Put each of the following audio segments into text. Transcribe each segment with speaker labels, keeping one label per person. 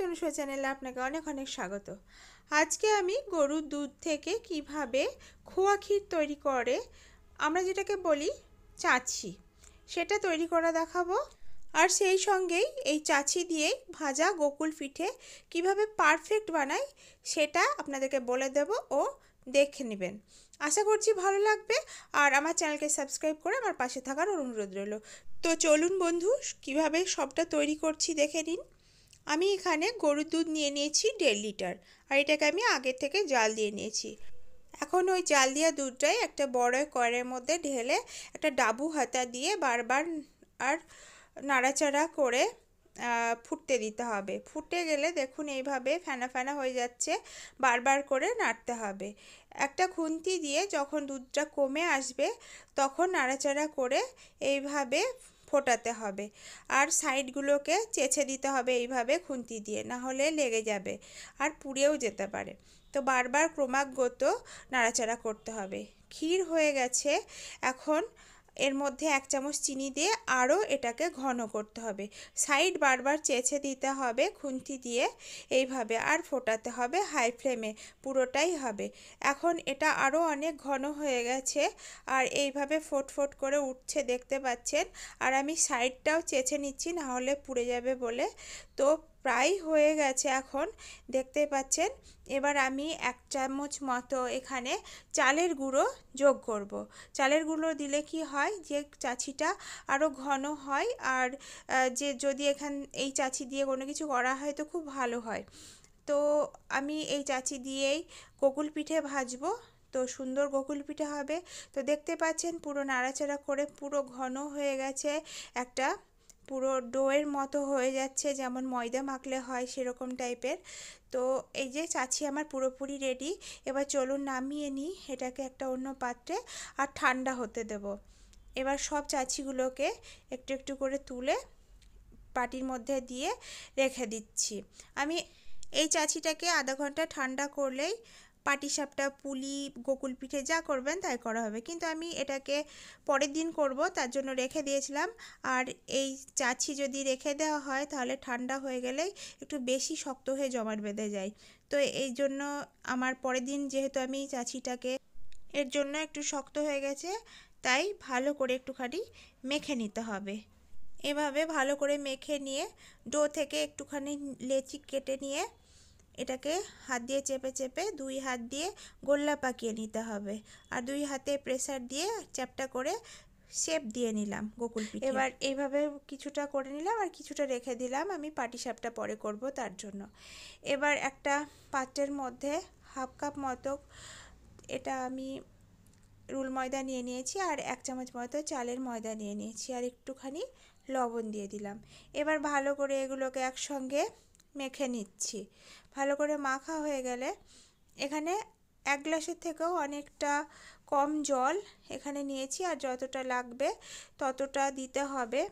Speaker 1: তনুষা চ্যানেলে আপনাকে অনেক অনেক স্বাগত। আজকে আমি গরুর দুধ থেকে কিভাবে খোয়া ক্ষীর তৈরি করে, আমরা যেটাকে বলি চাছি, সেটা তৈরি করে দেখাবো। আর সেই সঙ্গেই এই চাছি দিয়েই ভাজা গোকুল পিঠে কিভাবে পারফেক্ট বানাই সেটা আপনাদেরকে বলে দেব ও দেখে নেবেন। আশা করছি ভালো লাগবে। আর আমার চ্যানেলকে সাবস্ক্রাইব করে আমার পাশে থাকার অনুরোধ রইল। তো চলুন বন্ধু, কিভাবে সবটা তৈরি করছি দেখে নিন। আমি এখানে গরুর দুধ নিয়ে নিয়েছি 1.5 লিটার, আর এটাকে আমি আগে থেকে জাল দিয়ে নিয়েছি। এখন ওই জাল দেওয়া দুধটাই একটা বড় কড়াইয়ের মধ্যে ঢেলে একটা ডাবু হাতা দিয়ে বারবার আর নাড়াচাড়া করে ফুটতে দিতে হবে। ফুটে গেলে দেখুন এইভাবে ফেনা ফেনা হয়ে যাচ্ছে, বারবার করে নাড়তে হবে। একটা খুন্তি দিয়ে যখন দুধটা কমে আসবে তখন নাড়াচাড়া করে এইভাবে ফোটাতে হবে। আর সাইডগুলোকে চেঁচে দিতে হবে এইভাবে খুন্তি দিয়ে, না হলে লেগে যাবে আর পুড়েও যেতে পারে। তো বারবার ক্রমাগত নাড়াচাড়া করতে হবে। ক্ষীর হয়ে গেছে। এখন এর মধ্যে 1 চামচ চিনি দিয়ে আরও এটাকে ঘন করতে হবে। সাইড বারবার চেঁচে দিতে হবে খুন্তি দিয়ে এইভাবে, আর ফোটাতে হবে হাই ফ্লেমে, পুরোটাই হবে। এখন এটা আরও অনেক ঘন হয়ে গেছে আর এইভাবে ফোট ফোট করে উঠছে দেখতে পাচ্ছেন। আর আমি সাইডটাও চেঁচে নিচ্ছি, না হলে পুড়ে যাবে বলে। তো প্রায় হয়ে গেছে এখন, দেখতে পাচ্ছেন। এবার আমি 1 চামচ মতো এখানে চালের গুঁড়ো যোগ করব। চালের গুঁড়ো দিলে কি হয়, যে চাছিটা আরও ঘন হয়। আর যে যদি এই চাছি দিয়ে কোনো কিছু করা হয় তো খুব ভালো হয়। তো আমি এই চাছি দিয়েই গোকুল পিঠে ভাজবো। তো সুন্দর গোকুল পিঠে হবে। তো দেখতে পাচ্ছেন পুরো নাড়াচাড়া করে পুরো ঘন হয়ে গেছে, একটা পুরো ডোয়ের মতো হয়ে যাচ্ছে, যেমন ময়দা মাখলে হয় সেরকম টাইপের। তো এই যে চাছি আমার পুরোপুরি রেডি। এবার চলুন নামিয়ে নিই এটাকে একটা অন্য পাত্রে, আর ঠান্ডা হতে দেব। এবার সব চাছিগুলোকে একটু একটু করে তুলে বাটির মধ্যে দিয়ে রেখে দিচ্ছি। আমি এই চাছিটাকে আধা ঘন্টা ঠান্ডা করলেই পাটিসাপটা, পুলি, গোকুল পিঠে যা করবেন তাই করা হবে। কিন্তু আমি এটাকে পরের দিন করব, তার জন্য রেখে দিয়েছিলাম। আর এই চাছি যদি রেখে দেওয়া হয় তাহলে ঠান্ডা হয়ে গেলেই একটু বেশি শক্ত হয়ে জমাট বেঁধে যায়। তো এই জন্য আমার পরের দিন, যেহেতু আমি চাছিটাকে এর জন্য একটু শক্ত হয়ে গেছে, তাই ভালো করে একটুখানি মেখে নিতে হবে। এভাবে ভালো করে মেখে নিয়ে ডো থেকে একটুখানি লেচি কেটে নিয়ে এটাকে হাত দিয়ে চেপে চেপে 2 হাত দিয়ে গোল্লা পাকিয়ে নিতে হবে। আর 2 হাতে প্রেসার দিয়ে চ্যাপটা করে শেপ দিয়ে নিলাম গোকুল পিঠে। এবার এইভাবে কিছুটা করে নিলাম আর কিছুটা রেখে দিলাম, আমি পাটিসাপটা পরে করব তার জন্য। এবার একটা পাত্রের মধ্যে 1/2 কাপ মতো এটা আমি রুল ময়দা নিয়ে নিয়েছি, আর 1 চামচ মতো চালের ময়দা নিয়ে নিয়েছি, আর একটুখানি লবণ দিয়ে দিলাম। এবার ভালো করে এগুলোকে একসঙ্গে মেখে নিচ্ছি। ভালো করে মাখা হয়ে গেলে এখানে 1 গ্লাসের থেকেও অনেকটা কম জল এখানে নিয়েছি, আর যতটা লাগবে ততটা দিতে হবে।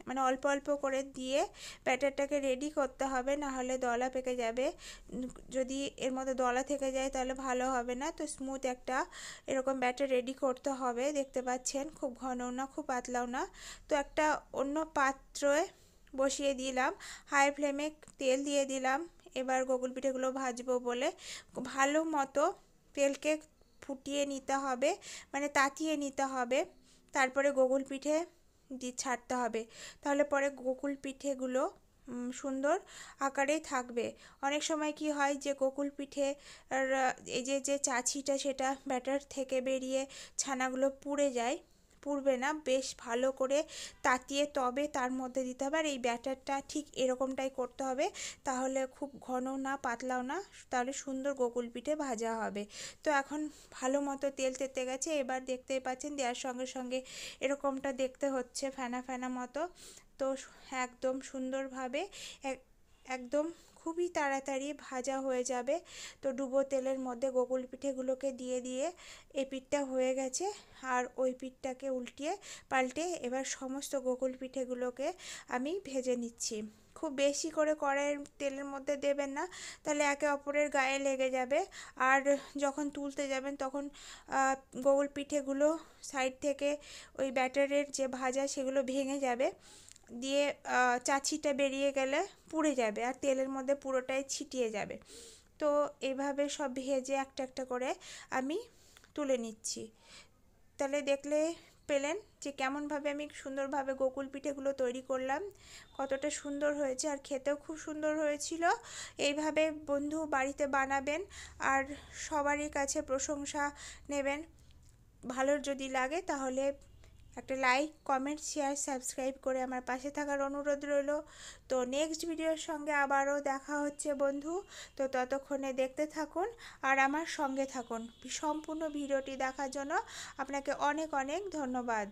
Speaker 1: মানে অল্প অল্প করে দিয়ে ব্যাটারটাকে রেডি করতে হবে, না হলে দলা পেকে যাবে। যদি এর মধ্যে দলা থেকে যায় তাহলে ভালো হবে না। তো স্মুথ একটা এরকম ব্যাটার রেডি করতে হবে। দেখতে পাচ্ছেন খুব ঘনও না খুব পাতলাও না। তো একটা অন্য পাত্রে বসিয়ে দিলাম, হাই ফ্লেমে তেল দিয়ে দিলাম। এবার গোকুল পিঠেগুলো ভাজবো বলে ভালো মতো তেলকে ফুটিয়ে নিতে হবে, মানে তাতিয়ে নিতে হবে। তারপরে গোকুল পিঠে ছাড়তে হবে, তাহলে পরে গোকুল পিঠেগুলো সুন্দর আকারেই থাকবে। অনেক সময় কি হয় যে গোকুল পিঠে এই যে চাছিটা সেটা ব্যাটার থেকে বেরিয়ে ছানাগুলো পুড়ে যায়। পুড়বে না, বেশ ভালো করে তাতিয়ে তবে তার মধ্যে দিতে হবে। আর এই ব্যাটারটা ঠিক এরকমটাই করতে হবে, তাহলে খুব ঘনও না পাতলাও না, তাহলে সুন্দর গোকুল পিঠে ভাজা হবে। তো এখন ভালো মতো তেল তেতে গেছে। এবার দেখতেই পাচ্ছেন দেওয়ার সঙ্গে সঙ্গে এরকমটা দেখতে হচ্ছে, ফেনা ফেনা মতো। তো একদম সুন্দরভাবে একদম খুবই তাড়াতাড়ি ভাজা হয়ে যাবে। তো ডুবো তেলের মধ্যে গোকুল পিঠেগুলোকে দিয়ে দিয়ে এই পিঠটা হয়ে গেছে, আর ওই পিঠটাকে উল্টিয়ে পাল্টে এবার সমস্ত গোকুল পিঠেগুলোকে আমি ভেজে নিচ্ছি। খুব বেশি করে কড়াইয়ের তেলের মধ্যে দেবেন না, তাহলে একে অপরের গায়ে লেগে যাবে। আর যখন তুলতে যাবেন তখন গোকুল পিঠেগুলো সাইড থেকে ওই ব্যাটারের যে ভাজা সেগুলো ভেঙে যাবে। দিয়ে চাচিটা বেরিয়ে গেলে পুড়ে যাবে আর তেলের মধ্যে পুরোটাই ছিটিয়ে যাবে। তো এইভাবে সব ভেজে একটা একটা করে আমি তুলে নিচ্ছি। তাহলে দেখলে পেলেন যে কেমনভাবে আমি সুন্দরভাবে গোকুল পিঠেগুলো তৈরি করলাম, কতটা সুন্দর হয়েছে আর খেতেও খুব সুন্দর হয়েছিল। এইভাবে বন্ধু বাড়িতে বানাবেন আর সবারই কাছে প্রশংসা নেবেন। ভালো যদি লাগে তাহলে একটা লাইক, কমেন্ট, শেয়ার, সাবস্ক্রাইব করে আমার পাশে থাকার অনুরোধ রইল। তো নেক্সট ভিডিওর সঙ্গে আবারও দেখা হচ্ছে বন্ধু। তো ততক্ষণে দেখতে থাকুন আর আমার সঙ্গে থাকুন। সম্পূর্ণ ভিডিওটি দেখার জন্য আপনাকে অনেক অনেক ধন্যবাদ।